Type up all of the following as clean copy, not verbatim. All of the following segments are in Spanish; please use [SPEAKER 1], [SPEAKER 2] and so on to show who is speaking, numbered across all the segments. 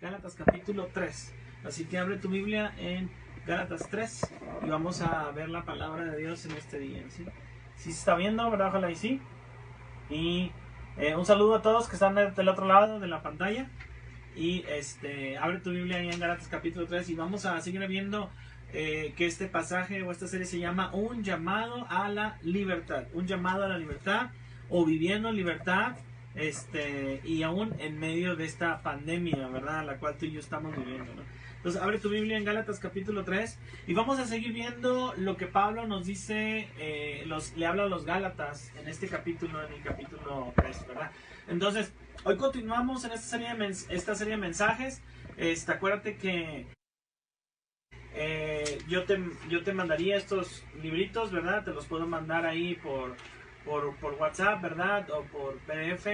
[SPEAKER 1] Gálatas capítulo 3. Así que abre tu Biblia en Gálatas 3 y vamos a ver la palabra de Dios en este día. ¿Sí? Si se está viendo, ¿verdad? Ojalá y sí. Y un saludo a todos que están del otro lado de la pantalla. Y abre tu Biblia ahí en Gálatas capítulo 3 y vamos a seguir viendo que este pasaje o esta serie se llama Un llamado a la libertad. Un llamado a la libertad o viviendo en libertad. Y aún en medio de esta pandemia, ¿verdad? La cual tú y yo estamos viviendo, ¿no? Entonces abre tu Biblia en Gálatas capítulo 3 y vamos a seguir viendo lo que Pablo nos dice, le habla a los Gálatas en este capítulo, en el capítulo 3, ¿verdad? Entonces, hoy continuamos en esta serie de mensajes. Acuérdate que yo te mandaría estos libritos, ¿verdad? Te los puedo mandar ahí por WhatsApp, ¿verdad? O por PDF.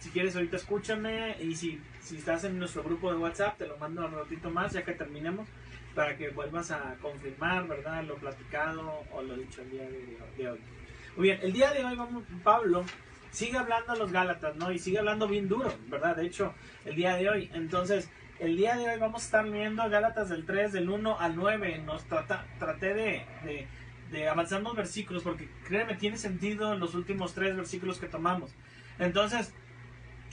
[SPEAKER 1] Si quieres ahorita escúchame y si estás en nuestro grupo de WhatsApp te lo mando un ratito más ya que terminemos para que vuelvas a confirmar, ¿verdad? Lo platicado o lo dicho el día de hoy. Muy bien, el día de hoy Pablo sigue hablando a los Gálatas, ¿no? Y sigue hablando bien duro, ¿verdad? De hecho, el día de hoy, entonces, el día de hoy vamos a estar viendo Gálatas del 3, del 1 al 9. Traté de avanzar los versículos porque créeme, tiene sentido los últimos 3 versículos que tomamos. Entonces,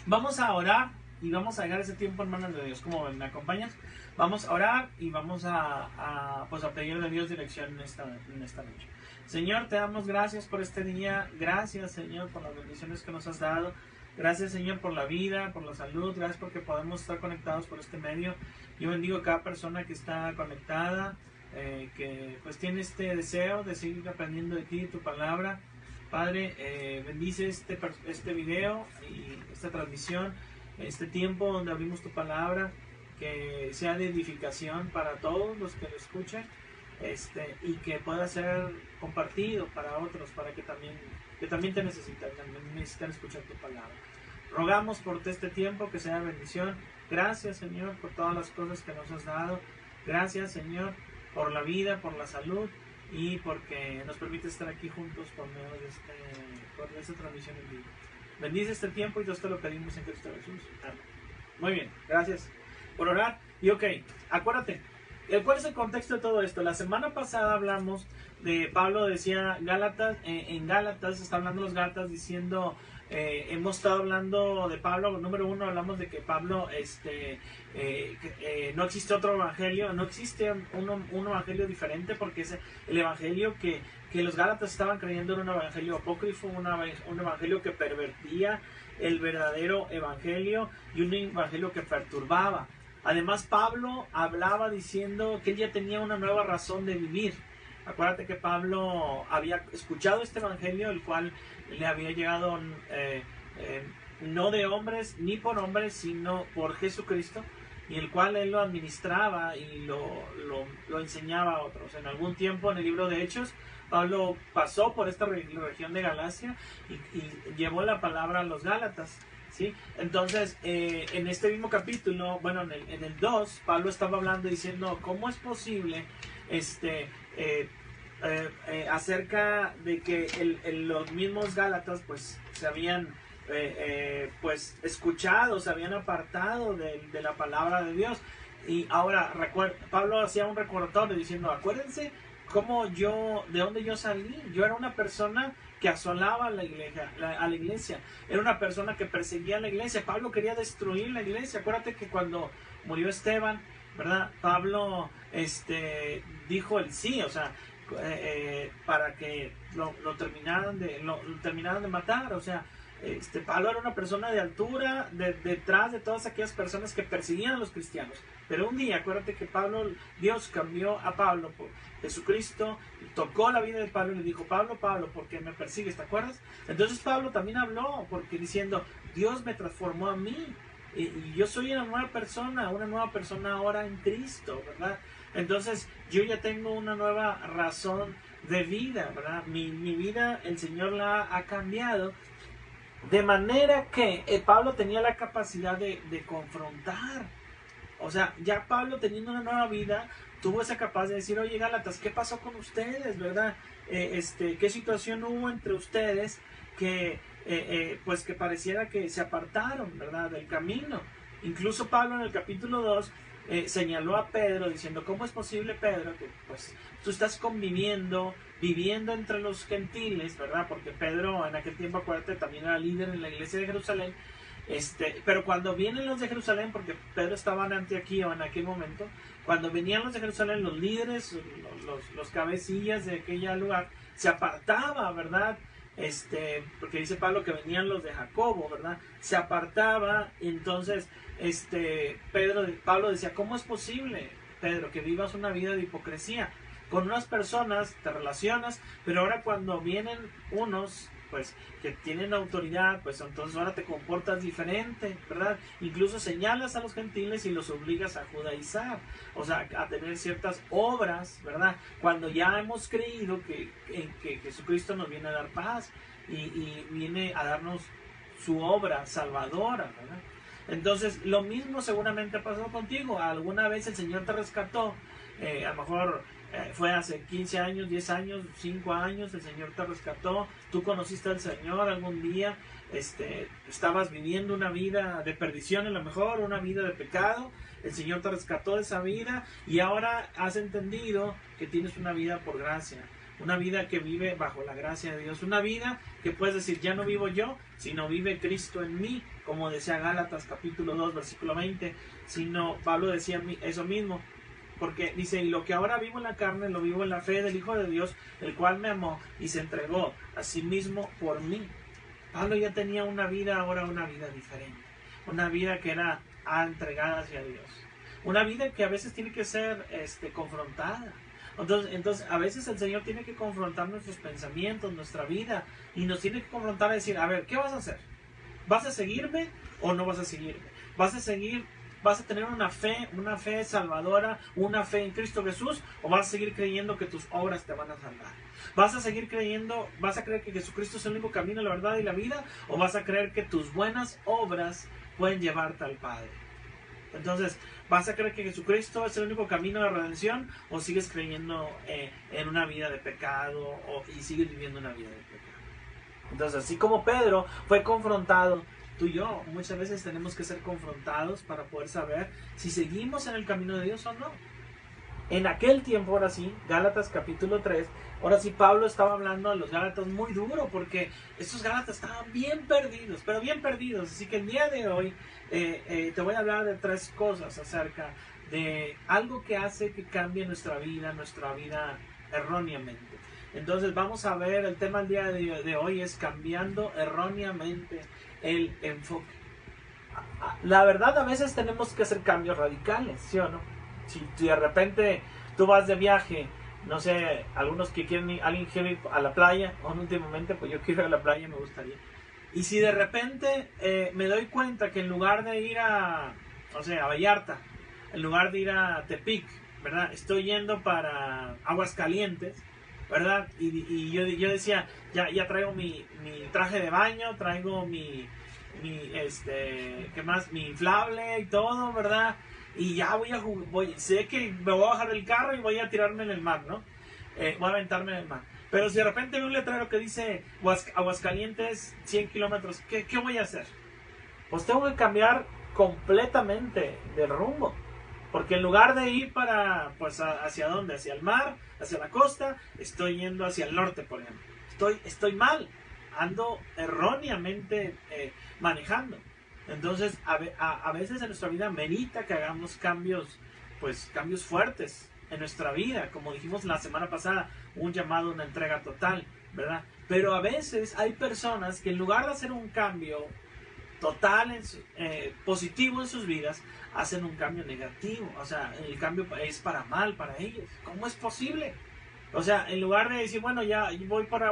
[SPEAKER 1] vamos a orar y vamos a dejar ese tiempo en manos de Dios. ¿Cómo ven? ¿Me acompañas? Vamos a orar y vamos a pedir de Dios dirección en esta noche. Señor, te damos gracias por este día. Gracias, Señor, por las bendiciones que nos has dado. Gracias, Señor, por la vida, por la salud. Gracias porque podemos estar conectados por este medio. Yo bendigo a cada persona que está conectada, que pues tiene este deseo de seguir aprendiendo de ti, de tu palabra. Padre, bendice este video y esta transmisión, este tiempo donde abrimos tu palabra, que sea de edificación para todos los que lo escuchen, y que pueda ser compartido para otros, para que también te necesitan escuchar tu palabra. Rogamos por este tiempo que sea bendición. Gracias, Señor, por todas las cosas que nos has dado. Gracias, Señor, por la vida, por la salud y porque nos permite estar aquí juntos por medio de esta transmisión en vivo. Bendice este tiempo y todo esto lo pedimos en Cristo Jesús. Amén. Muy bien, gracias por orar. Y acuérdate, ¿cuál es el contexto de todo esto? La semana pasada hablamos de Pablo, decía Gálatas, en Gálatas, está hablando los Gálatas diciendo, hemos estado hablando de Pablo, número 1, hablamos de que Pablo, no existe otro evangelio, no existe un evangelio diferente porque es el evangelio que los Gálatas estaban creyendo era un evangelio apócrifo, un evangelio que pervertía el verdadero evangelio y un evangelio que perturbaba. Además, Pablo hablaba diciendo que él ya tenía una nueva razón de vivir. Acuérdate que Pablo había escuchado este evangelio, el cual le había llegado no de hombres ni por hombres, sino por Jesucristo, y el cual él lo administraba y lo enseñaba a otros. En algún tiempo, en el libro de Hechos, Pablo pasó por esta región de Galacia y llevó la palabra a los Gálatas. ¿Sí? Entonces, en este mismo capítulo, bueno, en el 2, Pablo estaba hablando diciendo cómo es posible acerca de que los mismos Gálatas pues se habían pues escuchado, se habían apartado de la palabra de Dios. Y ahora Pablo hacía un recordatorio diciendo, acuérdense de dónde yo salí. Yo era una persona que asolaba a la iglesia, era una persona que perseguía a la iglesia. Pablo quería destruir la iglesia. Acuérdate que cuando murió Esteban, ¿verdad? Pablo dijo el sí, o sea, para que lo terminaran de matar. O sea, Pablo era una persona de altura detrás de todas aquellas personas que perseguían a los cristianos. Pero un día, acuérdate que Dios cambió a Pablo por Jesucristo, tocó la vida de Pablo y le dijo, Pablo, ¿por qué me persigues? ¿Te acuerdas? Entonces Pablo también habló diciendo, Dios me transformó a mí y yo soy una nueva persona ahora en Cristo, ¿verdad? Entonces yo ya tengo una nueva razón de vida, ¿verdad? Mi vida, el Señor la ha cambiado. De manera que Pablo tenía la capacidad de confrontar. O sea, ya Pablo teniendo una nueva vida, tuvo esa capacidad de decir, oye Gálatas, ¿qué pasó con ustedes, verdad? ¿Qué situación hubo entre ustedes que pues que pareciera que se apartaron, verdad, del camino? Incluso Pablo en el capítulo 2 señaló a Pedro diciendo, ¿cómo es posible, Pedro, que pues tú estás conviviendo, viviendo entre los gentiles, ¿verdad? Porque Pedro en aquel tiempo, acuérdate, también era líder en la iglesia de Jerusalén. Pero cuando vienen los de Jerusalén, porque Pedro estaba en Antioquía en aquel momento, cuando venían los de Jerusalén, los líderes, los cabecillas de aquel lugar, se apartaba, ¿verdad? Porque dice Pablo que venían los de Jacobo, ¿verdad? Se apartaba, y entonces Pablo decía, ¿cómo es posible, Pedro, que vivas una vida de hipocresía? Con unas personas te relacionas, pero ahora cuando vienen unos pues que tienen autoridad, pues entonces ahora te comportas diferente, ¿verdad? Incluso señalas a los gentiles y los obligas a judaizar, o sea, a tener ciertas obras, ¿verdad? Cuando ya hemos creído que Jesucristo nos viene a dar paz y viene a darnos su obra salvadora, ¿verdad? Entonces, lo mismo seguramente ha pasado contigo. Alguna vez el Señor te rescató, a lo mejor fue hace 15 años, 10 años, 5 años, el Señor te rescató, tú conociste al Señor algún día, estabas viviendo una vida de perdición, a lo mejor una vida de pecado, el Señor te rescató de esa vida y ahora has entendido que tienes una vida por gracia, una vida que vive bajo la gracia de Dios, una vida que puedes decir, ya no vivo yo, sino vive Cristo en mí, como decía Gálatas capítulo 2, versículo 20, sino Pablo decía eso mismo, porque dice, y lo que ahora vivo en la carne, lo vivo en la fe del Hijo de Dios, el cual me amó y se entregó a sí mismo por mí. Pablo ya tenía una vida, ahora una vida diferente, una vida que era entregada hacia Dios, una vida que a veces tiene que ser confrontada. Entonces, a veces el Señor tiene que confrontar nuestros pensamientos, nuestra vida, y nos tiene que confrontar a decir, a ver, ¿qué vas a hacer? ¿Vas a seguirme o no vas a seguirme? ¿Vas a tener una fe salvadora, una fe en Cristo Jesús, o vas a seguir creyendo que tus obras te van a salvar? ¿Vas a seguir creyendo, vas a creer que Jesucristo es el único camino, la verdad y la vida, o vas a creer que tus buenas obras pueden llevarte al Padre? Entonces, ¿vas a creer que Jesucristo es el único camino de redención, o sigues creyendo en una vida de pecado y sigues viviendo una vida de pecado? Entonces, así como Pedro fue confrontado, tú y yo muchas veces tenemos que ser confrontados para poder saber si seguimos en el camino de Dios o no. En aquel tiempo, ahora sí, Gálatas capítulo 3, ahora sí Pablo estaba hablando a los Gálatas muy duro, porque estos Gálatas estaban bien perdidos, pero bien perdidos. Así que el día de hoy te voy a hablar de 3 cosas acerca de algo que hace que cambie nuestra vida erróneamente. Entonces vamos a ver, el tema del día de hoy es cambiando erróneamente el enfoque. La verdad, a veces tenemos que hacer cambios radicales, ¿sí o no? Si de repente tú vas de viaje, no sé, algunos que alguien quiere ir a la playa, o últimamente pues yo quiero ir a la playa, me gustaría. Y si de repente me doy cuenta que en lugar de ir a Vallarta, en lugar de ir a Tepic, ¿verdad? Estoy yendo para Aguascalientes, ¿verdad? Y yo decía, ya traigo mi traje de baño, traigo mi ¿qué más? Mi inflable y todo, ¿verdad? Y ya sé que me voy a bajar del carro y voy a tirarme en el mar, ¿no? Voy a aventarme en el mar. Pero si de repente veo un letrero que dice Aguascalientes 100 kilómetros, ¿qué voy a hacer? Pues tengo que cambiar completamente de rumbo. Porque en lugar de ir ¿hacia dónde? Hacia el mar, hacia la costa, estoy yendo hacia el norte, por ejemplo. Estoy mal, ando erróneamente manejando. Entonces, a veces en nuestra vida merita que hagamos cambios fuertes en nuestra vida. Como dijimos la semana pasada, un llamado, una entrega total, ¿verdad? Pero a veces hay personas que en lugar de hacer un cambio total, positivo en sus vidas, hacen un cambio negativo. O sea, el cambio es para mal para ellos. ¿Cómo es posible? O sea, en lugar de decir, bueno, ya voy para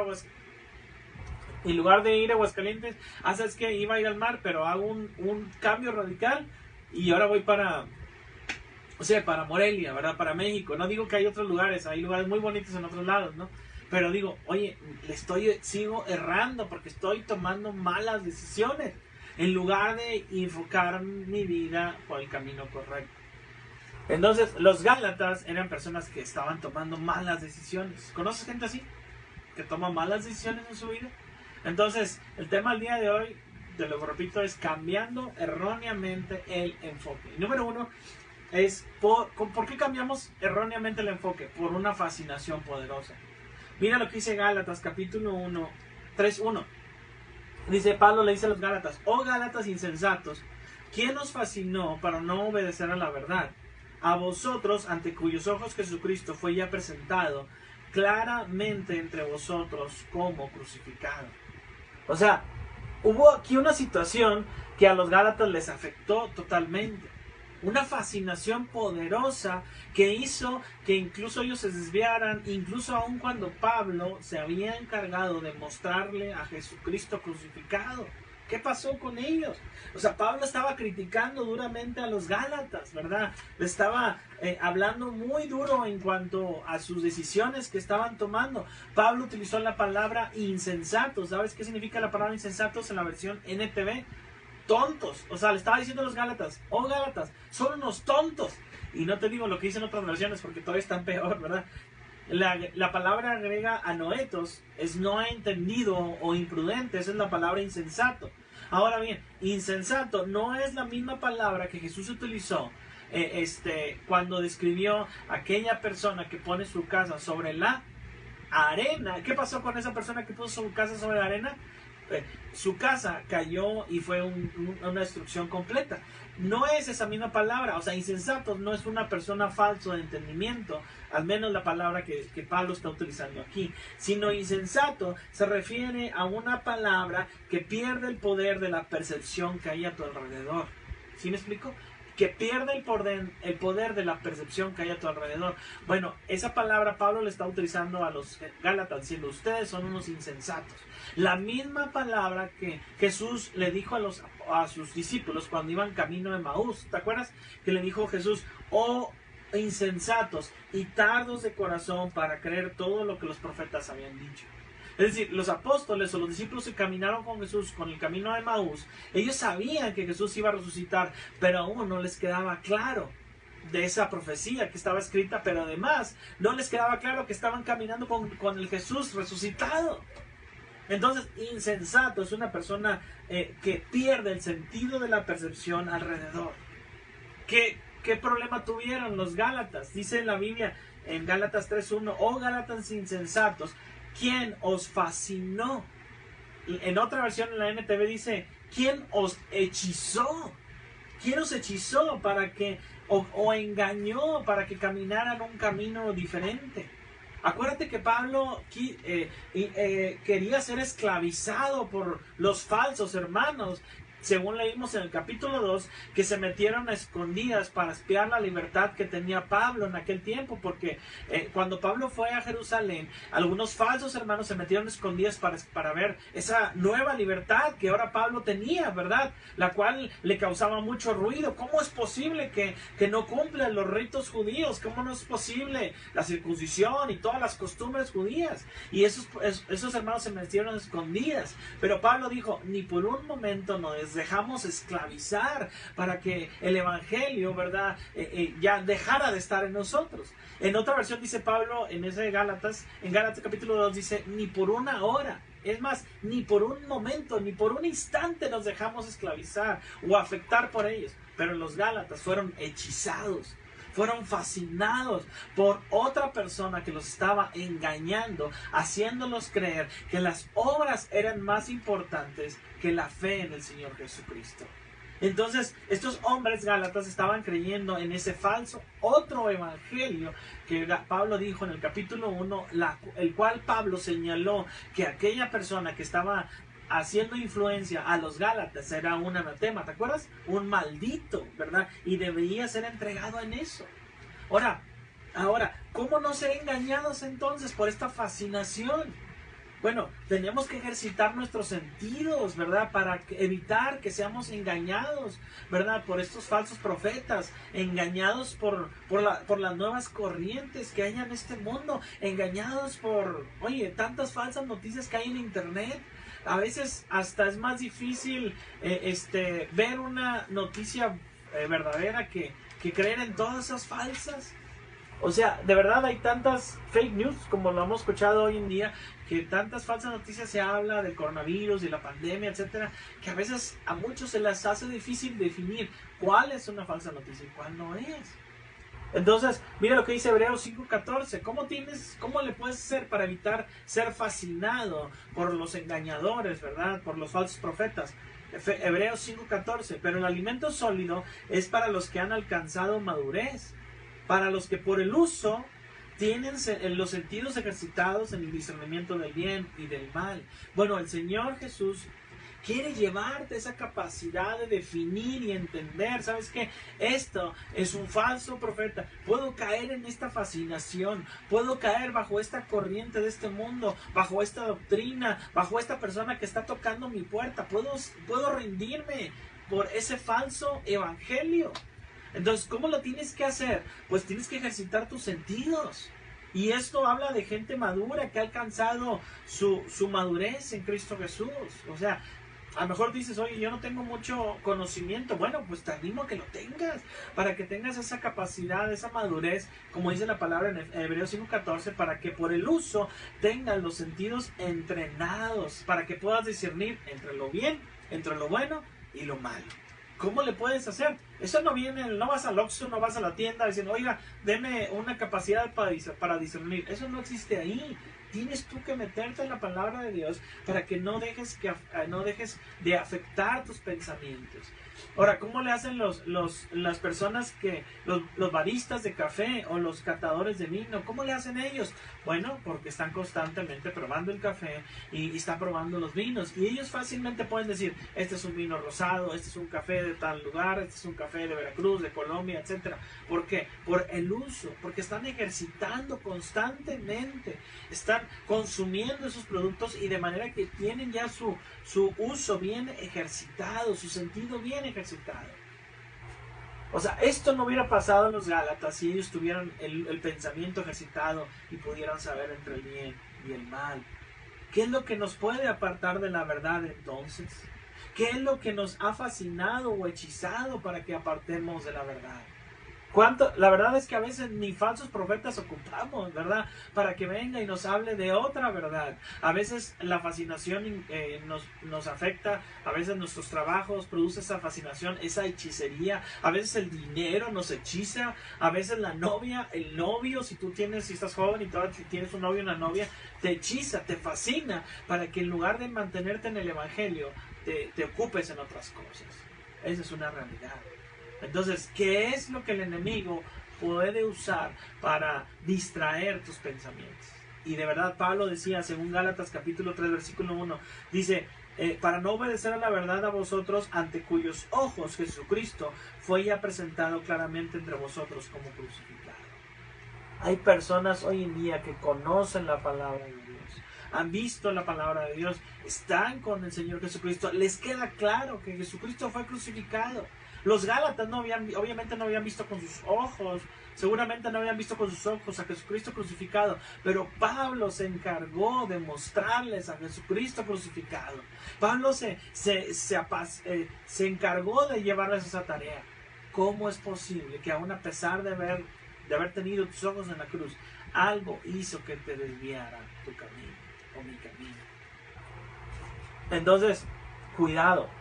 [SPEAKER 1] en lugar de ir a Aguascalientes, ¿sabes qué? Iba a ir al mar, pero hago un cambio radical y ahora voy para Morelia, ¿verdad? Para México. No digo que hay otros lugares, hay lugares muy bonitos en otros lados, ¿no? Pero digo, oye, sigo errando porque estoy tomando malas decisiones en lugar de enfocar mi vida por el camino correcto. Entonces, los Gálatas eran personas que estaban tomando malas decisiones. ¿Conoces gente así? Que toma malas decisiones en su vida. Entonces, el tema del día de hoy, te lo repito, es cambiando erróneamente el enfoque. Y número uno es, ¿por qué cambiamos erróneamente el enfoque? Por una fascinación poderosa. Mira lo que dice Gálatas, capítulo 1, 3:1. Dice, Pablo le dice a los Gálatas, oh Gálatas insensatos, ¿quién os fascinó para no obedecer a la verdad? A vosotros, ante cuyos ojos Jesucristo fue ya presentado claramente entre vosotros como crucificado. O sea, hubo aquí una situación que a los Gálatas les afectó totalmente. Una fascinación poderosa que hizo que incluso ellos se desviaran, incluso aun cuando Pablo se había encargado de mostrarle a Jesucristo crucificado. ¿Qué pasó con ellos? O sea, Pablo estaba criticando duramente a los Gálatas, ¿verdad? Le estaba hablando muy duro en cuanto a sus decisiones que estaban tomando. Pablo utilizó la palabra insensatos. ¿Sabes qué significa la palabra insensatos en la versión NTV? Tontos. O sea, le estaba diciendo a los Gálatas, oh Gálatas, son unos tontos. Y no te digo lo que dicen otras versiones porque todavía están peor, ¿verdad? La palabra griega anoetos es no entendido o imprudente. Esa es la palabra insensato. Ahora bien, insensato no es la misma palabra que Jesús utilizó cuando describió a aquella persona que pone su casa sobre la arena. ¿Qué pasó con esa persona que puso su casa sobre la arena? Su casa cayó y fue una destrucción completa. No es esa misma palabra. O sea, insensatos no es una persona falso de entendimiento, al menos la palabra que Pablo está utilizando aquí, sino insensato se refiere a una palabra que pierde el poder de la percepción que hay a tu alrededor. ¿Sí me explico? Que pierde el poder de la percepción que hay a tu alrededor. Bueno, esa palabra Pablo le está utilizando a los Gálatas, diciendo, ustedes son unos insensatos. La misma palabra que Jesús le dijo a sus discípulos cuando iban camino de Maús. ¿Te acuerdas? Que le dijo Jesús, oh insensatos y tardos de corazón para creer todo lo que los profetas habían dicho. Es decir, los apóstoles o los discípulos que caminaron con Jesús con el camino de Maús, ellos sabían que Jesús iba a resucitar, pero aún no les quedaba claro de esa profecía que estaba escrita, pero además no les quedaba claro que estaban caminando con el Jesús resucitado. Entonces, insensato es una persona que pierde el sentido de la percepción alrededor. ¿Qué problema tuvieron los Gálatas? Dice en la Biblia, en Gálatas 3:1, oh Gálatas insensatos, ¿quién os fascinó? En otra versión, en la NTV dice, ¿quién os hechizó? ¿Quién os hechizó para que, o engañó para que caminaran un camino diferente? Acuérdate que Pablo quería ser esclavizado por los falsos hermanos, según leímos en el capítulo 2, que se metieron a escondidas para espiar la libertad que tenía Pablo en aquel tiempo, porque cuando Pablo fue a Jerusalén, algunos falsos hermanos se metieron a escondidas para ver esa nueva libertad que ahora Pablo tenía, ¿verdad? La cual le causaba mucho ruido. ¿Cómo es posible que no cumplan los ritos judíos? ¿Cómo no es posible la circuncisión y todas las costumbres judías? Y esos hermanos se metieron a escondidas. Pero Pablo dijo, ni por un momento nos dejamos esclavizar para que el evangelio, ¿verdad? Ya dejara de estar en nosotros. En otra versión dice Pablo, en Gálatas capítulo 2 dice, ni por una hora, es más, ni por un momento, ni por un instante nos dejamos esclavizar o afectar por ellos. Pero los Gálatas fueron hechizados, fueron fascinados por otra persona que los estaba engañando, haciéndolos creer que las obras eran más importantes que la fe en el Señor Jesucristo. Entonces, estos hombres gálatas estaban creyendo en ese falso otro evangelio que Pablo dijo en el capítulo 1, el cual Pablo señaló que aquella persona que estaba haciendo influencia a los gálatas era un anatema, ¿te acuerdas? Un maldito, ¿verdad? Y debería ser entregado en eso. Ahora, ¿cómo no ser engañados entonces por esta fascinación? Bueno, tenemos que ejercitar nuestros sentidos, ¿verdad? Para evitar que seamos engañados, ¿verdad? Por estos falsos profetas, engañados por las nuevas corrientes que hay en este mundo, engañados por, tantas falsas noticias que hay en internet. A veces hasta es más difícil ver una noticia verdadera que creer en todas esas falsas. O sea, de verdad hay tantas fake news, como lo hemos escuchado hoy en día, que tantas falsas noticias se habla del coronavirus, de la pandemia, etcétera, que a veces a muchos se les hace difícil definir cuál es una falsa noticia y cuál no es. Entonces, mira lo que dice Hebreos 5:14. ¿Cómo le puedes hacer para evitar ser fascinado por los engañadores, verdad? Por los falsos profetas. Hebreos 5:14. Pero el alimento sólido es para los que han alcanzado madurez, para los que por el uso tienen los sentidos ejercitados en el discernimiento del bien y del mal. Bueno, el Señor Jesús quiere llevarte esa capacidad de definir y entender, ¿sabes qué? Esto es un falso profeta. Puedo caer en esta fascinación, puedo caer bajo esta corriente de este mundo, bajo esta doctrina, bajo esta persona que está tocando mi puerta. Puedo rendirme por ese falso evangelio. Entonces, ¿cómo lo tienes que hacer? Pues tienes que ejercitar tus sentidos. Y esto habla de gente madura que ha alcanzado su madurez en Cristo Jesús. O sea, a lo mejor dices, oye, yo no tengo mucho conocimiento. Bueno, pues te animo a que lo tengas, para que tengas esa capacidad, esa madurez, como dice la palabra en Hebreos 5:14, para que por el uso tengas los sentidos entrenados, para que puedas discernir entre lo bien, entre lo bueno y lo malo. ¿Cómo le puedes hacer? Eso no viene, no vas al Oxxo, no vas a la tienda diciendo, oiga, deme una capacidad para discernir. Eso no existe ahí. Tienes tú que meterte en la palabra de Dios para que no dejes de afectar tus pensamientos. Ahora, ¿cómo le hacen las personas los baristas de café o los catadores de vino? ¿Cómo le hacen ellos? Bueno, porque están constantemente probando el café y están probando los vinos. Y ellos fácilmente pueden decir, este es un vino rosado, este es un café de tal lugar, este es un café de Veracruz, de Colombia, etcétera. ¿Por qué? Por el uso, porque están ejercitando constantemente, están consumiendo esos productos y de manera que tienen ya su uso bien ejercitado, su sentido bien ejercitado. O sea, esto no hubiera pasado en los Gálatas si ellos tuvieran el pensamiento ejercitado y pudieran saber entre el bien y el mal. ¿Qué es lo que nos puede apartar de la verdad entonces? ¿Qué es lo que nos ha fascinado o hechizado para que apartemos de la verdad? La verdad es que a veces ni falsos profetas ocupamos, ¿verdad? Para que venga y nos hable de otra verdad. A veces la fascinación nos afecta, a veces nuestros trabajos produce esa fascinación, esa hechicería. A veces el dinero nos hechiza, a veces la novia, el novio, si estás joven y todavía tienes un novio o una novia, te hechiza, te fascina, para que en lugar de mantenerte en el evangelio, te ocupes en otras cosas. Esa es una realidad. Entonces, ¿qué es lo que el enemigo puede usar para distraer tus pensamientos? Y de verdad Pablo decía, según Gálatas capítulo 3, versículo 1, dice, para no obedecer a la verdad a vosotros, ante cuyos ojos Jesucristo fue ya presentado claramente entre vosotros como crucificado. Hay personas hoy en día que conocen la palabra de Dios, han visto la palabra de Dios, están con el Señor Jesucristo, les queda claro que Jesucristo fue crucificado. Los Gálatas obviamente no habían visto con sus ojos, seguramente no habían visto con sus ojos a Jesucristo crucificado, pero Pablo se encargó de mostrarles a Jesucristo crucificado. Pablo se encargó de llevarles esa tarea. ¿Cómo es posible que aún a pesar de haber tenido tus ojos en la cruz, algo hizo que te desviara tu camino o mi camino? Entonces, cuidado.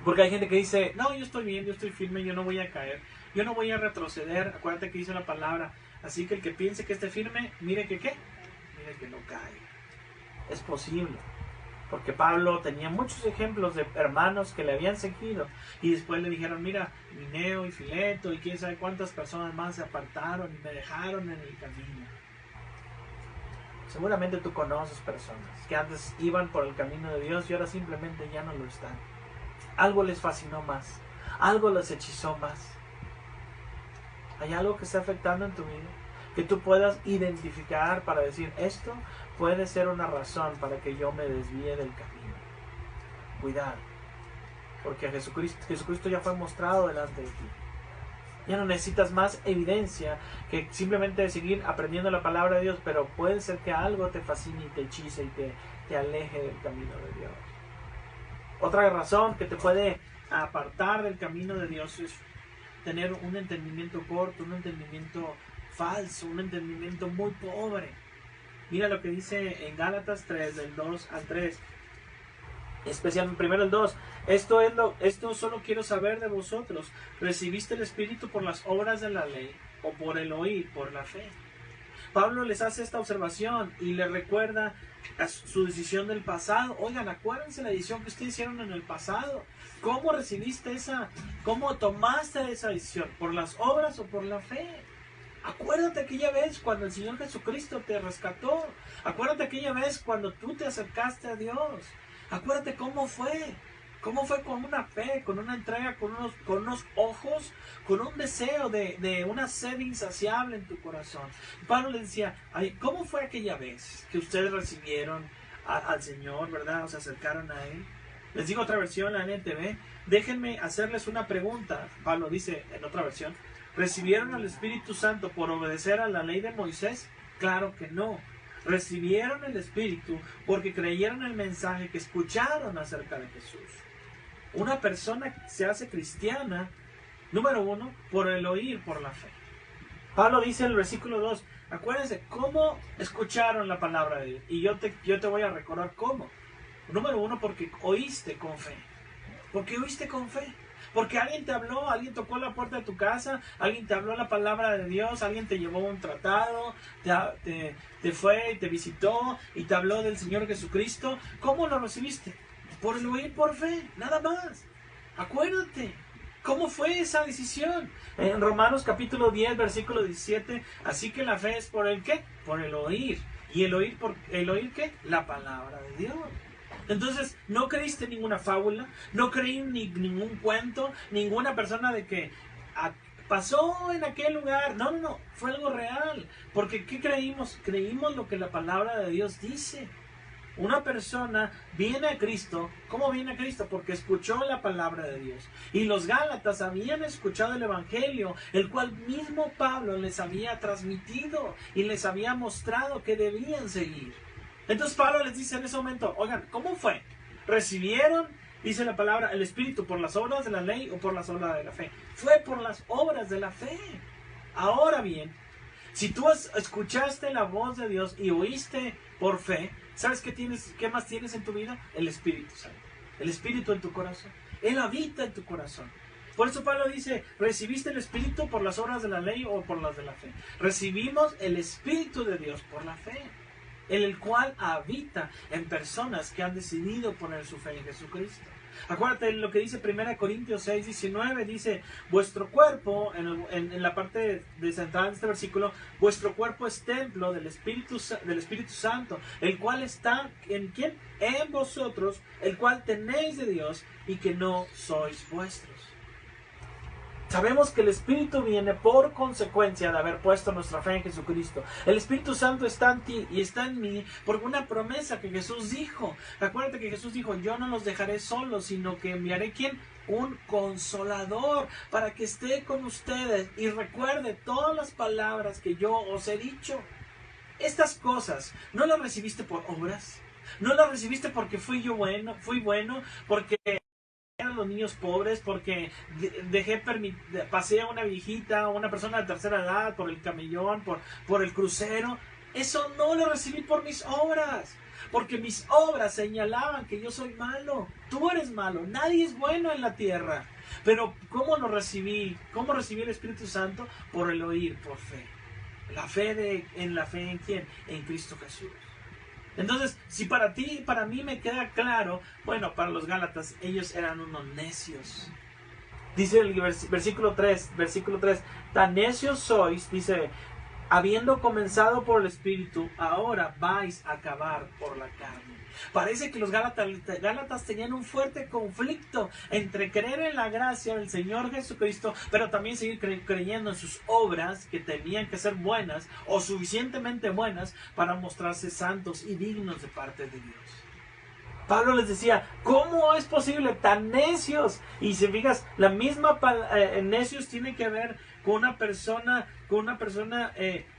[SPEAKER 1] Porque hay gente que dice, no, yo estoy bien, yo estoy firme, yo no voy a caer, yo no voy a retroceder. Acuérdate que dice la palabra, así que el que piense que esté firme, mire que no cae. Es posible, porque Pablo tenía muchos ejemplos de hermanos que le habían seguido y después le dijeron, mira, Mineo y Fileto y quién sabe cuántas personas más se apartaron y me dejaron en el camino. Seguramente tú conoces personas que antes iban por el camino de Dios y ahora simplemente ya no lo están. Algo les fascinó más, algo les hechizó más. ¿Hay algo que está afectando en tu vida? Que tú puedas identificar para decir, esto puede ser una razón para que yo me desvíe del camino. Cuidado, porque Jesucristo ya fue mostrado delante de ti. Ya no necesitas más evidencia que simplemente seguir aprendiendo la palabra de Dios, pero puede ser que algo te fascine y te hechice y te aleje del camino de Dios. Otra razón que te puede apartar del camino de Dios es tener un entendimiento corto, un entendimiento falso, un entendimiento muy pobre. Mira lo que dice en Gálatas 3, del 2 al 3. Especialmente primero el 2. Esto solo quiero saber de vosotros. ¿Recibiste el Espíritu por las obras de la ley o por el oír, por la fe? Pablo les hace esta observación y les recuerda a su decisión del pasado. Oigan, acuérdense la decisión que ustedes hicieron en el pasado. ¿Cómo recibiste cómo tomaste esa decisión? ¿Por las obras o por la fe? Acuérdate aquella vez cuando el Señor Jesucristo te rescató. Acuérdate aquella vez cuando tú te acercaste a Dios. Acuérdate cómo fue. ¿Cómo fue con una fe, con una entrega, con unos ojos, con un deseo de una sed insaciable en tu corazón? Pablo le decía, ¿cómo fue aquella vez que ustedes recibieron al Señor, verdad? O se acercaron a Él. Les digo otra versión, la NTV. Déjenme hacerles una pregunta. Pablo dice en otra versión, ¿recibieron al Espíritu Santo por obedecer a la ley de Moisés? Claro que no. Recibieron el Espíritu porque creyeron el mensaje que escucharon acerca de Jesús. Una persona se hace cristiana, número 1, por el oír, por la fe. Pablo dice en el versículo 2, acuérdense, ¿cómo escucharon la palabra de Dios? Y yo te voy a recordar cómo. Número 1, porque oíste con fe. Porque oíste con fe. Porque alguien te habló, alguien tocó la puerta de tu casa, alguien te habló la palabra de Dios, alguien te llevó un tratado, te fue y te visitó y te habló del Señor Jesucristo. ¿Cómo lo recibiste? Por el oír por fe, nada más. Acuérdate, ¿cómo fue esa decisión? En Romanos capítulo 10, versículo 17, así que la fe es por el ¿qué? Por el oír. ¿Y el oír qué? La palabra de Dios. Entonces, no creíste ninguna fábula, no creí ningún cuento, ninguna persona de que pasó en aquel lugar. No, fue algo real. Porque ¿qué creímos? Creímos lo que la palabra de Dios dice. Una persona viene a Cristo. ¿Cómo viene a Cristo? Porque escuchó la palabra de Dios. Y los Gálatas habían escuchado el Evangelio, el cual mismo Pablo les había transmitido y les había mostrado que debían seguir. Entonces Pablo les dice en ese momento, oigan, ¿cómo fue? ¿Recibieron, dice la palabra, el Espíritu por las obras de la ley o por las obras de la fe? Fue por las obras de la fe. Ahora bien, si tú escuchaste la voz de Dios y oíste por fe, ¿sabes qué más tienes en tu vida? El Espíritu Santo. El Espíritu en tu corazón. Él habita en tu corazón. Por eso Pablo dice, ¿recibiste el Espíritu por las obras de la ley o por las de la fe? Recibimos el Espíritu de Dios por la fe, el cual habita en personas que han decidido poner su fe en Jesucristo. Acuérdate lo que dice 1 Corintios 6, 19, dice, vuestro cuerpo, en la parte de central de este versículo, vuestro cuerpo es templo del Espíritu Santo, el cual está, ¿en quién? En vosotros, el cual tenéis de Dios y que no sois vuestros. Sabemos que el Espíritu viene por consecuencia de haber puesto nuestra fe en Jesucristo. El Espíritu Santo está en ti y está en mí por una promesa que Jesús dijo. Acuérdate que Jesús dijo, yo no los dejaré solos, sino que enviaré ¿quién? Un consolador para que esté con ustedes y recuerde todas las palabras que yo os he dicho. Estas cosas, ¿no las recibiste por obras? ¿No las recibiste porque fui bueno, porque eran los niños pobres, porque pasé a una viejita, a una persona de tercera edad, por el camellón, por el crucero? Eso no lo recibí por mis obras, porque mis obras señalaban que yo soy malo, tú eres malo, nadie es bueno en la tierra. Pero ¿cómo lo recibí? ¿Cómo recibí el Espíritu Santo? Por el oír, por fe. ¿En la fe en quién? En Cristo Jesús. Entonces, si para ti y para mí me queda claro, bueno, para los Gálatas, ellos eran unos necios. Dice el versículo 3, tan necios sois, dice, habiendo comenzado por el Espíritu, ahora vais a acabar por la carne. Parece que los Gálatas tenían un fuerte conflicto entre creer en la gracia del Señor Jesucristo, pero también seguir creyendo en sus obras, que tenían que ser buenas o suficientemente buenas para mostrarse santos y dignos de parte de Dios. Pablo les decía, ¿cómo es posible tan necios? Y si fijas, la misma necios tiene que ver con una persona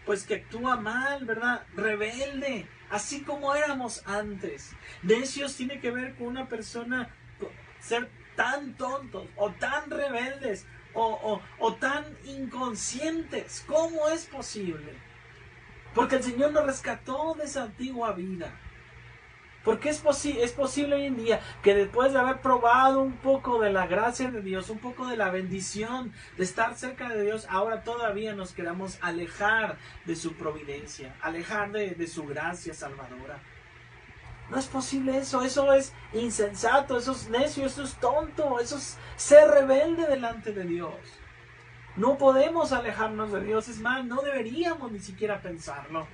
[SPEAKER 1] pues que actúa mal, ¿verdad? Rebelde, así como éramos antes. Necios tiene que ver con una persona ser tan tontos o tan rebeldes o tan inconscientes. ¿Cómo es posible? Porque el Señor nos rescató de esa antigua vida. Porque es posible hoy en día que después de haber probado un poco de la gracia de Dios, un poco de la bendición de estar cerca de Dios, ahora todavía nos queramos alejar de su providencia, alejar de su gracia salvadora. No es posible eso es insensato, eso es necio, eso es tonto, eso es ser rebelde delante de Dios. No podemos alejarnos de Dios, es más, no deberíamos ni siquiera pensarlo.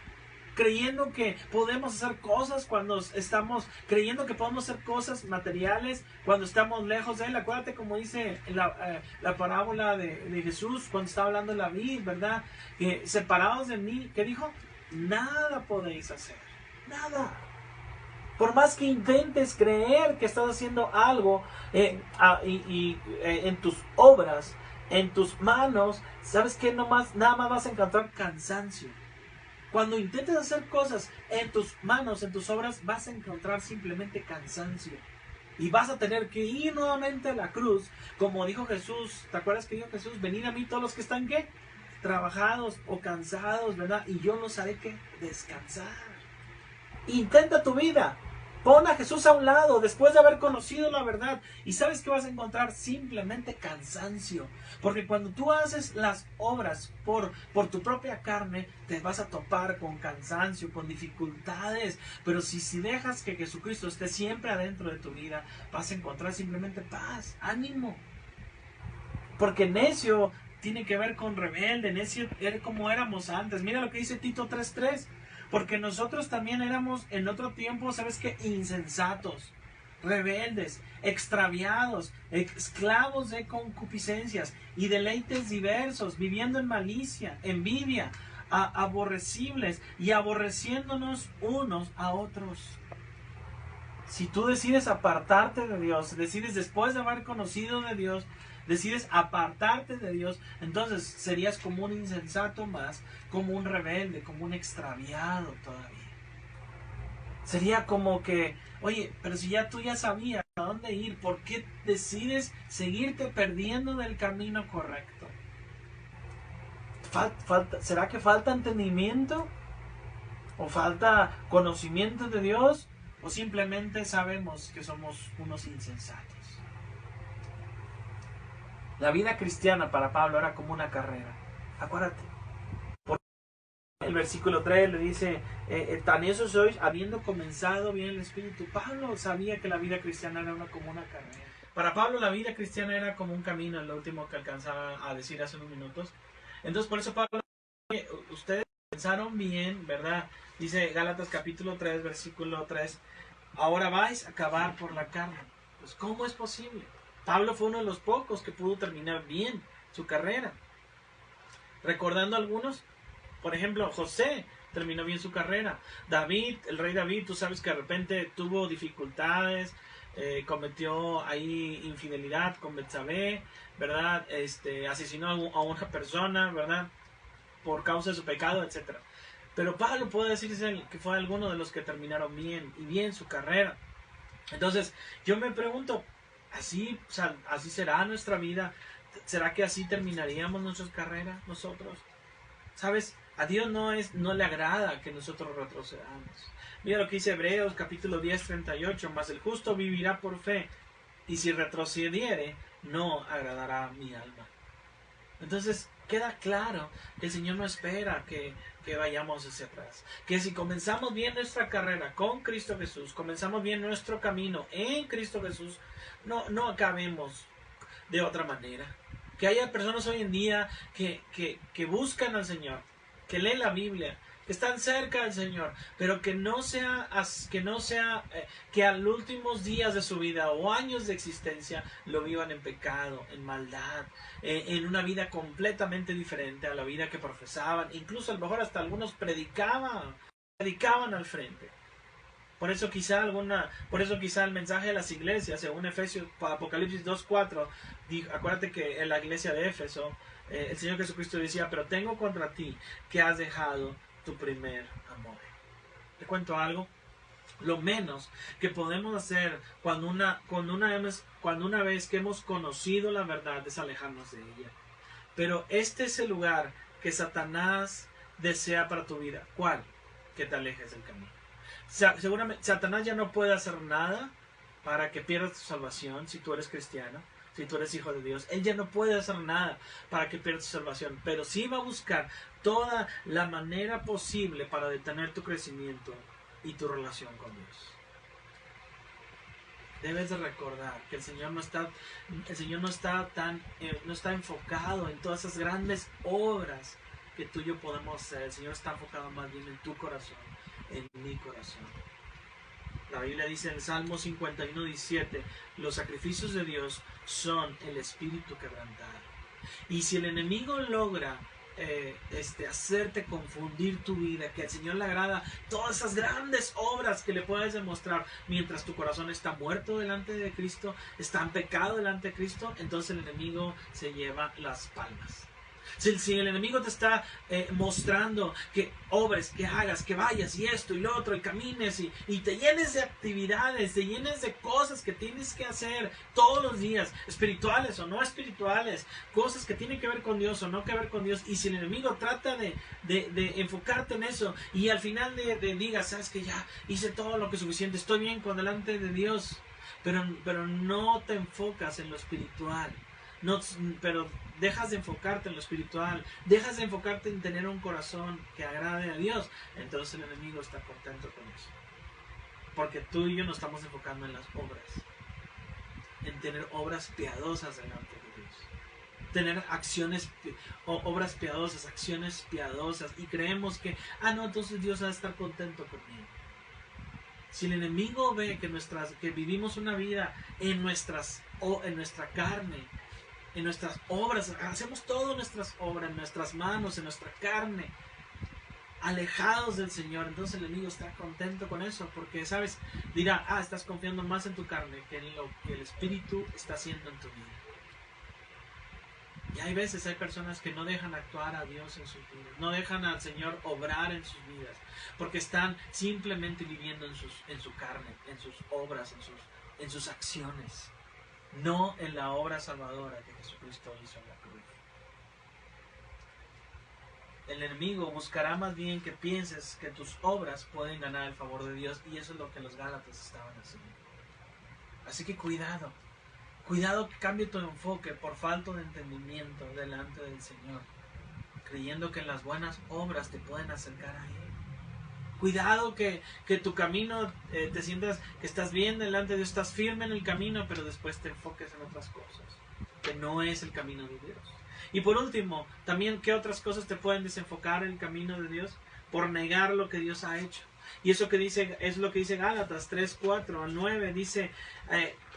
[SPEAKER 1] Creyendo que podemos hacer cosas cuando estamos, creyendo que podemos hacer cosas materiales cuando estamos lejos de Él. Acuérdate como dice la parábola de Jesús cuando está hablando de la vid, ¿verdad? Que separados de mí, ¿qué dijo? Nada podéis hacer, nada. Por más que intentes creer que estás haciendo algo en tus obras, en tus manos, ¿sabes qué? Nada más vas a encontrar cansancio. Cuando intentes hacer cosas en tus manos, en tus obras, vas a encontrar simplemente cansancio. Y vas a tener que ir nuevamente a la cruz. Como dijo Jesús, ¿te acuerdas que dijo Jesús? Venid a mí todos los que están, ¿qué? Trabajados o cansados, ¿verdad? Y yo los haré, ¿qué? Descansar. Intenta tu vida. Pon a Jesús a un lado después de haber conocido la verdad. Y sabes que vas a encontrar simplemente cansancio. Porque cuando tú haces las obras por tu propia carne, te vas a topar con cansancio, con dificultades. Pero si dejas que Jesucristo esté siempre adentro de tu vida, vas a encontrar simplemente paz, ánimo. Porque necio tiene que ver con rebelde, necio era como éramos antes. Mira lo que dice Tito 3:3. Porque nosotros también éramos en otro tiempo, ¿sabes qué? Insensatos, rebeldes, extraviados, esclavos de concupiscencias y deleites diversos, viviendo en malicia, envidia, aborrecibles y aborreciéndonos unos a otros. Si tú decides apartarte de Dios, decides después de haber conocido de Dios, decides apartarte de Dios, entonces serías como un insensato más, como un rebelde, como un extraviado todavía. Sería como que, oye, pero si ya tú ya sabías a dónde ir, ¿por qué decides seguirte perdiendo del camino correcto? ¿Será que falta entendimiento? ¿O falta conocimiento de Dios? ¿O simplemente sabemos que somos unos insensatos? La vida cristiana para Pablo era como una carrera. Acuérdate. Porque el versículo 3 le dice, tan eso sois, habiendo comenzado bien el Espíritu. Pablo sabía que la vida cristiana era como una carrera. Para Pablo la vida cristiana era como un camino, lo último que alcanzaba a decir hace unos minutos. Entonces por eso Pablo, ustedes pensaron bien, ¿verdad? Dice Gálatas capítulo 3, versículo 3, ahora vais a acabar por la carne. Pues ¿cómo es posible? Pablo fue uno de los pocos que pudo terminar bien su carrera. Recordando algunos, por ejemplo, José terminó bien su carrera. David, el rey David, tú sabes que de repente tuvo dificultades, cometió ahí infidelidad con Betsabé, ¿verdad? Asesinó a una persona, ¿verdad? Por causa de su pecado, etc. Pero Pablo puede decirse que fue alguno de los que terminaron bien y bien su carrera. Entonces, yo me pregunto, ¿así será nuestra vida? ¿Será que así terminaríamos nuestras carreras nosotros? ¿Sabes? A Dios no le agrada que nosotros retrocedamos. Mira lo que dice Hebreos capítulo 10, 38. Mas el justo vivirá por fe, y si retrocediere, no agradará mi alma. Entonces, queda claro que el Señor no espera que vayamos hacia atrás. Que si comenzamos bien nuestra carrera con Cristo Jesús, comenzamos bien nuestro camino en Cristo Jesús, no acabemos de otra manera. Que haya personas hoy en día que buscan al Señor, que leen la Biblia, que están cerca del Señor, pero que no sea que a los últimos días de su vida o años de existencia lo vivan en pecado, en maldad, en una vida completamente diferente a la vida que profesaban. Incluso a lo mejor hasta algunos predicaban al frente. Por eso quizá el mensaje de las iglesias, según Efesios, Apocalipsis 2:4, acuérdate que en la iglesia de Éfeso, el Señor Jesucristo decía, pero tengo contra ti que has dejado tu primer amor. Te cuento algo. Lo menos que podemos hacer cuando una vez que hemos conocido la verdad es alejarnos de ella. Pero este es el lugar que Satanás desea para tu vida. ¿Cuál? Que te alejes del camino. Seguramente Satanás ya no puede hacer nada para que pierdas tu salvación si tú eres cristiano, si tú eres hijo de Dios. Él ya no puede hacer nada para que pierdas tu salvación, pero sí va a buscar toda la manera posible para detener tu crecimiento y tu relación con Dios. Debes de recordar que el Señor no está enfocado en todas esas grandes obras que tú y yo podemos hacer. El Señor está enfocado más bien en tu corazón, en mi corazón. La Biblia dice en Salmo 51:17, los sacrificios de Dios son el espíritu quebrantado. Y si el enemigo logra hacerte confundir tu vida, que al Señor le agrada todas esas grandes obras que le puedes demostrar mientras tu corazón está muerto delante de Cristo, está en pecado delante de Cristo, entonces el enemigo se lleva las palmas. Si el enemigo te está mostrando que obres, que hagas, que vayas y esto y lo otro y camines y te llenes de actividades, te llenes de cosas que tienes que hacer todos los días, espirituales o no espirituales, cosas que tienen que ver con Dios o no que ver con Dios, y si el enemigo trata de enfocarte en eso y al final digas, sabes que ya hice todo lo que es suficiente, estoy bien con delante de Dios, pero no te enfocas en lo espiritual. No, pero dejas de enfocarte en lo espiritual, dejas de enfocarte en tener un corazón que agrade a Dios, entonces el enemigo está contento con eso, porque tú y yo nos estamos enfocando en las obras, en tener obras piadosas delante de Dios, tener obras piadosas, acciones piadosas, y creemos que, no, entonces Dios va a estar contento conmigo. Si el enemigo ve que vivimos una vida en nuestra carne, en nuestras obras, hacemos todo nuestras obras, en nuestras manos, en nuestra carne, alejados del Señor, entonces el enemigo está contento con eso, porque, ¿sabes? Dirá, estás confiando más en tu carne que en lo que el Espíritu está haciendo en tu vida. Y hay personas que no dejan actuar a Dios en sus vidas, no dejan al Señor obrar en sus vidas, porque están simplemente viviendo en su carne, en sus obras, en sus acciones, no en la obra salvadora que Jesucristo hizo en la cruz. El enemigo buscará más bien que pienses que tus obras pueden ganar el favor de Dios, y eso es lo que los Gálatas estaban haciendo. Así que cuidado que cambie tu enfoque por falta de entendimiento delante del Señor, creyendo que las buenas obras te pueden acercar a Él. Cuidado que tu camino te sientas que estás bien delante de Dios, estás firme en el camino, pero después te enfoques en otras cosas, que no es el camino de Dios. Y por último, también, ¿qué otras cosas te pueden desenfocar el camino de Dios? Por negar lo que Dios ha hecho. Y eso que dice, es lo que dice Gálatas 3:4-9, dice,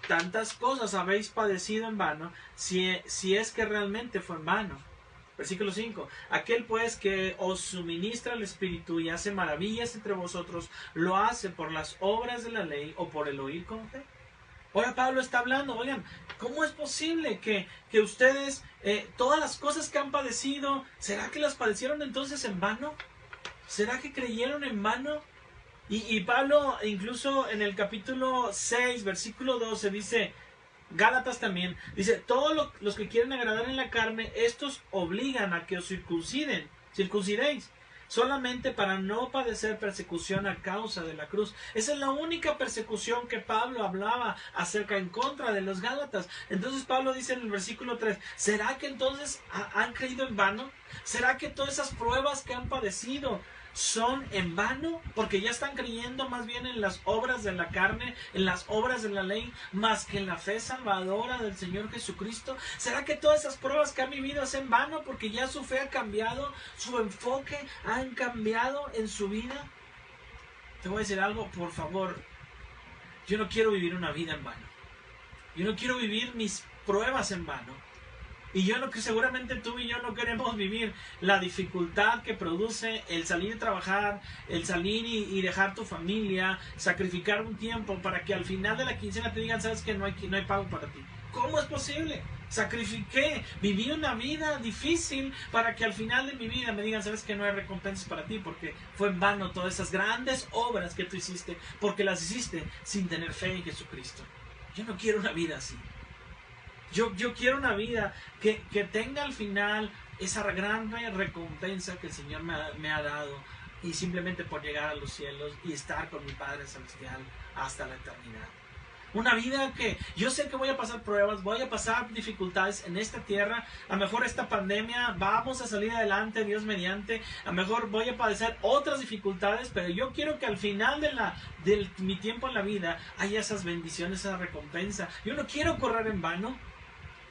[SPEAKER 1] tantas cosas habéis padecido en vano, si es que realmente fue en vano. Versículo 5, aquel pues que os suministra el Espíritu y hace maravillas entre vosotros, ¿lo hace por las obras de la ley o por el oír con fe? Ahora Pablo está hablando, oigan, ¿cómo es posible que ustedes, todas las cosas que han padecido, ¿será que las padecieron entonces en vano? ¿Será que creyeron en vano? Y Pablo, incluso en el capítulo 6, versículo 12, dice, Gálatas también, dice, todos los que quieren agradar en la carne, estos obligan a que os circuncidéis, solamente para no padecer persecución a causa de la cruz. Esa es la única persecución que Pablo hablaba acerca en contra de los Gálatas. Entonces Pablo dice en el versículo 3, ¿será que entonces han creído en vano? ¿Será que todas esas pruebas que han padecido son en vano? Porque ya están creyendo más bien en las obras de la carne, en las obras de la ley, más que en la fe salvadora del Señor Jesucristo. ¿Será que todas esas pruebas que han vivido es en vano porque ya su fe ha cambiado, su enfoque ha cambiado en su vida? Te voy a decir algo, por favor, yo no quiero vivir una vida en vano. Yo no quiero vivir mis pruebas en vano. Y seguramente tú y yo no queremos vivir la dificultad que produce el salir a trabajar, el salir y dejar tu familia, sacrificar un tiempo para que al final de la quincena te digan, sabes que no hay pago para ti. ¿Cómo es posible? Sacrifiqué, viví una vida difícil para que al final de mi vida me digan, sabes que no hay recompensas para ti porque fue en vano todas esas grandes obras que tú hiciste, porque las hiciste sin tener fe en Jesucristo. Yo no quiero una vida así. Yo quiero una vida que tenga al final esa gran recompensa que el Señor me ha dado, y simplemente por llegar a los cielos y estar con mi Padre Celestial hasta la eternidad. Una vida que yo sé que voy a pasar pruebas, voy a pasar dificultades en esta tierra. A lo mejor esta pandemia vamos a salir adelante, Dios mediante. A lo mejor voy a padecer otras dificultades, pero yo quiero que al final de mi tiempo en la vida haya esas bendiciones, esa recompensa. Yo no quiero correr en vano.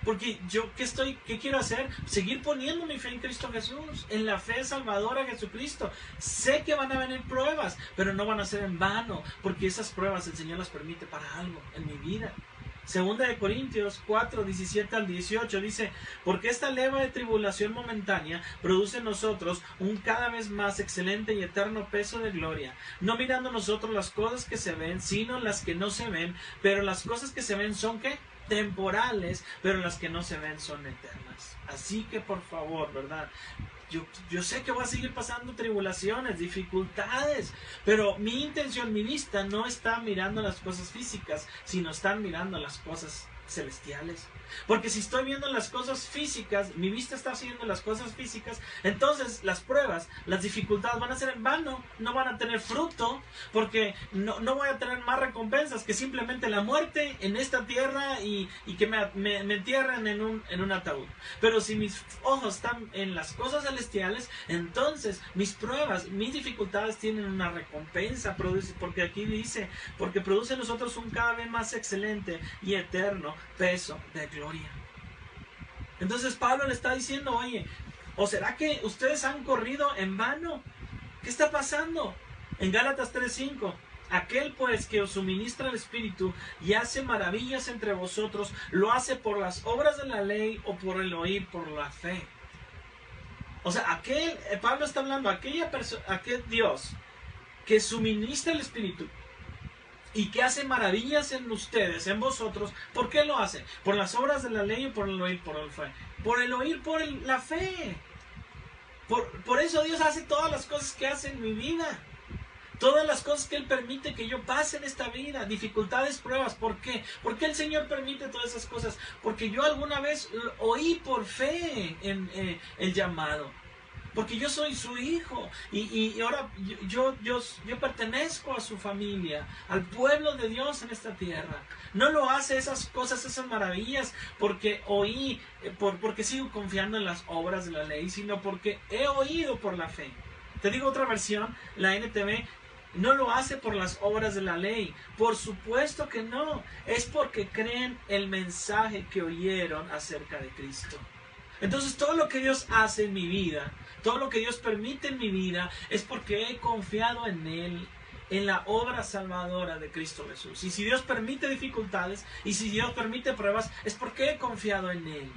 [SPEAKER 1] Porque yo, ¿qué quiero hacer? Seguir poniendo mi fe en Cristo Jesús, en la fe salvadora de Jesucristo. Sé que van a venir pruebas, pero no van a ser en vano, porque esas pruebas el Señor las permite para algo en mi vida. Segunda de Corintios 4, 17 al 18 dice, porque esta leve de tribulación momentánea produce en nosotros un cada vez más excelente y eterno peso de gloria, no mirando nosotros las cosas que se ven, sino las que no se ven, pero las cosas que se ven son ¿qué? Temporales, pero las que no se ven son eternas. Así que por favor, ¿verdad? Yo sé que voy a seguir pasando tribulaciones, dificultades, pero mi intención, mi vista no está mirando las cosas físicas, sino están mirando las cosas celestiales. Porque si estoy viendo las cosas físicas, mi vista está siguiendo las cosas físicas, entonces las pruebas, las dificultades van a ser en vano, no van a tener fruto, porque no voy a tener más recompensas que simplemente la muerte en esta tierra y que me entierren en un ataúd. Pero si mis ojos están en las cosas celestiales, entonces mis pruebas, mis dificultades tienen una recompensa, porque aquí dice, porque produce en nosotros un cada vez más excelente y eterno peso de gloria. Entonces Pablo le está diciendo, oye, ¿o será que ustedes han corrido en vano? ¿Qué está pasando? En Gálatas 3:5, aquel pues que os suministra el Espíritu y hace maravillas entre vosotros, ¿lo hace por las obras de la ley o por el oír por la fe? O sea, Pablo está hablando, aquel Dios que suministra el Espíritu y que hace maravillas en ustedes, en vosotros, ¿por qué lo hace? ¿Por las obras de la ley o por el oír por la fe? Por el oír por la fe. Por eso Dios hace todas las cosas que hace en mi vida. Todas las cosas que Él permite que yo pase en esta vida, dificultades, pruebas. ¿Por qué? ¿Por qué el Señor permite todas esas cosas? Porque yo alguna vez oí por fe en el llamado. Porque yo soy su hijo y ahora yo pertenezco a su familia, al pueblo de Dios en esta tierra. No lo hace esas cosas, esas maravillas porque oí, porque sigo confiando en las obras de la ley, sino porque he oído por la fe. Te digo otra versión, la NTV, no lo hace por las obras de la ley. Por supuesto que no. Es porque creen el mensaje que oyeron acerca de Cristo. Entonces todo lo que Dios hace en mi vida, todo lo que Dios permite en mi vida, es porque he confiado en Él, en la obra salvadora de Cristo Jesús. Y si Dios permite dificultades, y si Dios permite pruebas, es porque he confiado en Él.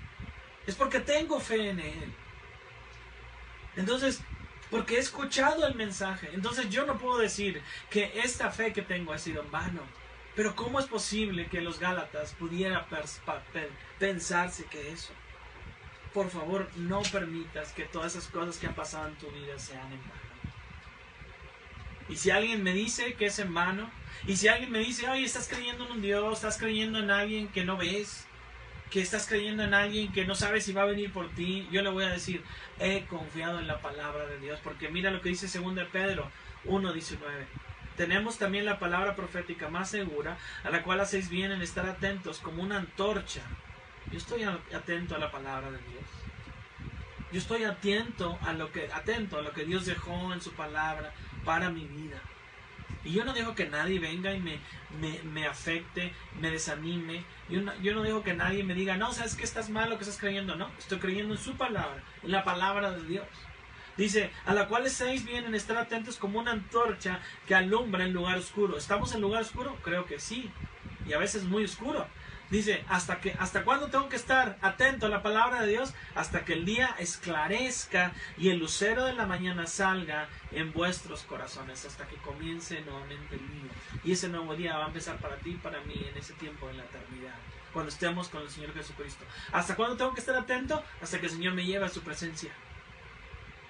[SPEAKER 1] Es porque tengo fe en Él. Entonces, porque he escuchado el mensaje. Entonces yo no puedo decir que esta fe que tengo ha sido en vano. Pero ¿cómo es posible que los Gálatas pudieran pensarse que eso? Por favor, no permitas que todas esas cosas que han pasado en tu vida sean en vano. Y si alguien me dice que es en vano, y si alguien me dice, oye, estás creyendo en un Dios, estás creyendo en alguien que no ves, que estás creyendo en alguien que no sabes si va a venir por ti, yo le voy a decir, he confiado en la palabra de Dios, porque mira lo que dice 2 de Pedro 1:19. Tenemos también la palabra profética más segura, a la cual hacéis bien en estar atentos como una antorcha. Yo estoy atento a la palabra de Dios. Yo estoy atento a lo que Dios dejó en su palabra para mi vida. Y yo no dejo que nadie venga y me afecte, me desanime. Yo no dejo que nadie me diga, no, ¿sabes qué? Estás mal lo que estás creyendo. No, estoy creyendo en su palabra, en la palabra de Dios. Dice, a la cual estáis bien en estar atentos como una antorcha que alumbra en lugar oscuro. ¿Estamos en lugar oscuro? Creo que sí. Y a veces muy oscuro. Dice, ¿hasta cuándo tengo que estar atento a la palabra de Dios? Hasta que el día esclarezca y el lucero de la mañana salga en vuestros corazones, hasta que comience nuevamente el día. Y ese nuevo día va a empezar para ti y para mí en ese tiempo de la eternidad. cuando estemos con el Señor Jesucristo. ¿Hasta cuándo tengo que estar atento? Hasta que el Señor me lleve a su presencia.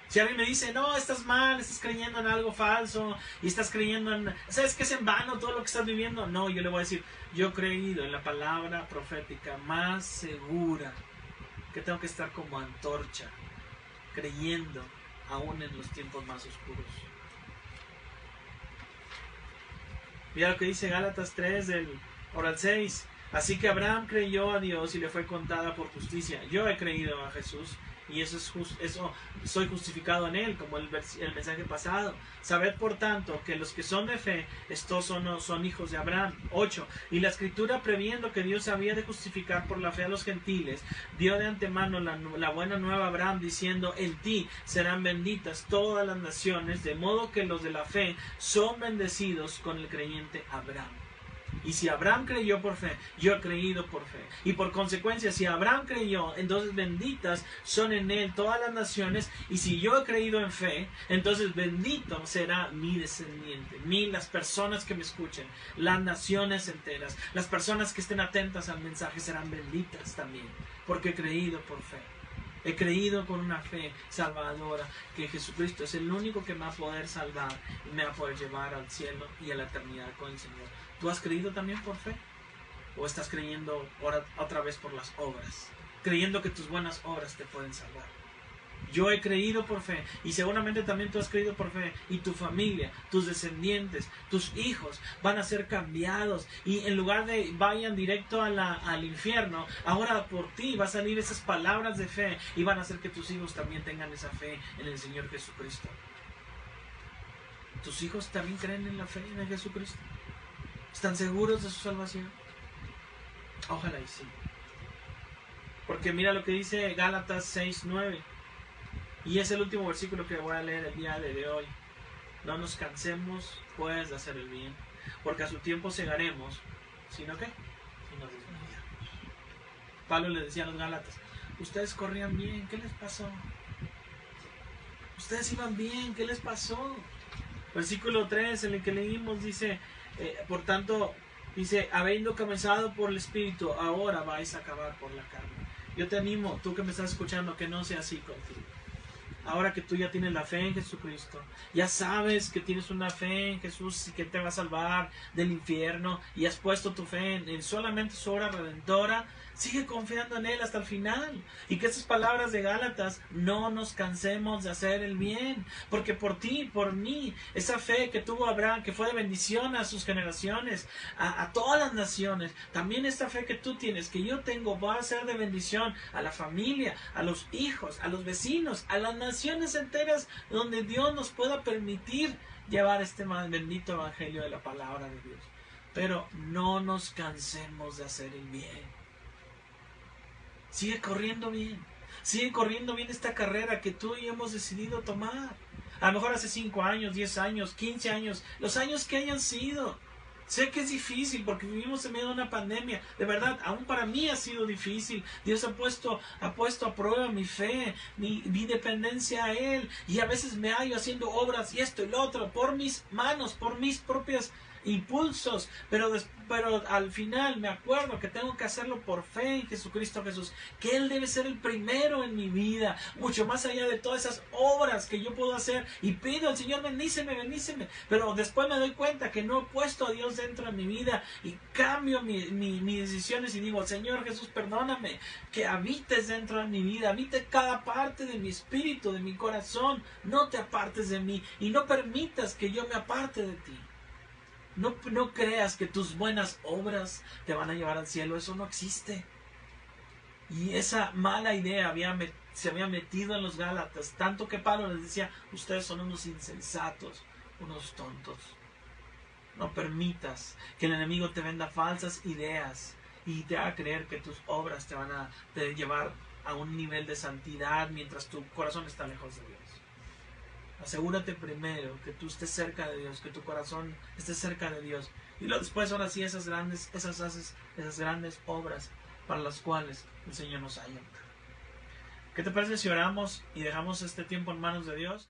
[SPEAKER 1] Si alguien me dice, no, estás mal, estás creyendo en algo falso, y estás creyendo en... ¿Sabes que es en vano todo lo que estás viviendo? No, yo le voy a decir, yo he creído en la palabra profética más segura, que tengo que estar como antorcha, creyendo aún en los tiempos más oscuros. Mira lo que dice Gálatas 3 ahora al 6. Así que Abraham creyó a Dios y le fue contada por justicia. Yo he creído a Jesús y eso soy justificado en él, como el mensaje pasado. Sabed por tanto que los que son de fe, estos son hijos de Abraham. 8. Y la escritura, previendo que Dios había de justificar por la fe a los gentiles, dio de antemano la buena nueva a Abraham, diciendo, en ti serán benditas todas las naciones, de modo que los de la fe son bendecidos con el creyente Abraham. Y si Abraham creyó por fe, yo he creído por fe. Y por consecuencia, si Abraham creyó, entonces benditas son en él todas las naciones. Y si yo he creído en fe, entonces bendito será mi descendiente. Las personas que me escuchen, las naciones enteras, las personas que estén atentas al mensaje serán benditas también. Porque he creído por fe. He creído con una fe salvadora que Jesucristo es el único que me va a poder salvar y me va a poder llevar al cielo y a la eternidad con el Señor. ¿Tú has creído también por fe? ¿O estás creyendo otra vez por las obras? Creyendo que tus buenas obras te pueden salvar. Yo he creído por fe y seguramente también tú has creído por fe y tu familia, tus descendientes, tus hijos van a ser cambiados y en lugar de vayan directo al infierno, ahora por ti va a salir esas palabras de fe y van a hacer que tus hijos también tengan esa fe en el Señor Jesucristo. ¿Tus hijos también creen en la fe en Jesucristo? ¿Están seguros de su salvación? Ojalá y sí. Porque mira lo que dice Gálatas 6:9. Y es el último versículo que voy a leer el día de hoy. No nos cansemos pues de hacer el bien, porque a su tiempo segaremos, sino que si nos desmayamos. Pablo le decía a los Gálatas, ustedes corrían bien, ¿qué les pasó? Ustedes iban bien, ¿qué les pasó? Versículo 3 en el que leímos dice, por tanto, dice, habiendo comenzado por el Espíritu, ahora vais a acabar por la carne. Yo te animo, tú que me estás escuchando, que no sea así contigo. Ahora que tú ya tienes la fe en Jesucristo, ya sabes que tienes una fe en Jesús y que te va a salvar del infierno y has puesto tu fe en solamente su obra redentora, sigue confiando en Él hasta el final. Y que esas palabras de Gálatas, no nos cansemos de hacer el bien, porque por ti, por mí, esa fe que tuvo Abraham, que fue de bendición a sus generaciones, a todas las naciones, también esta fe que tú tienes, que yo tengo, va a ser de bendición a la familia, a los hijos, a los vecinos, a las naciones enteras, donde Dios nos pueda permitir llevar este bendito evangelio de la palabra de Dios. Pero no nos cansemos de hacer el bien. Sigue corriendo bien. Sigue corriendo bien esta carrera que tú y yo hemos decidido tomar. A lo mejor hace 5 años, 10 años, 15 años, los años que hayan sido. Sé que es difícil porque vivimos en medio de una pandemia. De verdad, aún para mí ha sido difícil. Dios ha puesto a prueba mi fe, mi dependencia a Él. Y a veces me hallo haciendo obras y esto y lo otro por mis manos, por mis propias impulsos, pero al final me acuerdo que tengo que hacerlo por fe en Jesucristo Jesús, que Él debe ser el primero en mi vida, mucho más allá de todas esas obras que yo puedo hacer, y pido al Señor, bendíceme, pero después me doy cuenta que no he puesto a Dios dentro de mi vida y cambio mis decisiones y digo, Señor Jesús, perdóname, que habites dentro de mi vida, habite cada parte de mi espíritu, de mi corazón, no te apartes de mí y no permitas que yo me aparte de ti. No creas que tus buenas obras te van a llevar al cielo. Eso no existe. Y esa mala idea se había metido en los Gálatas. Tanto que Pablo les decía, ustedes son unos insensatos, unos tontos. No permitas que el enemigo te venda falsas ideas y te haga creer que tus obras te van a llevar a un nivel de santidad mientras tu corazón está lejos de Dios. Asegúrate primero que tú estés cerca de Dios, que tu corazón esté cerca de Dios. Y después, ahora sí, esas grandes obras para las cuales el Señor nos ha llamado. ¿Qué te parece si oramos y dejamos este tiempo en manos de Dios?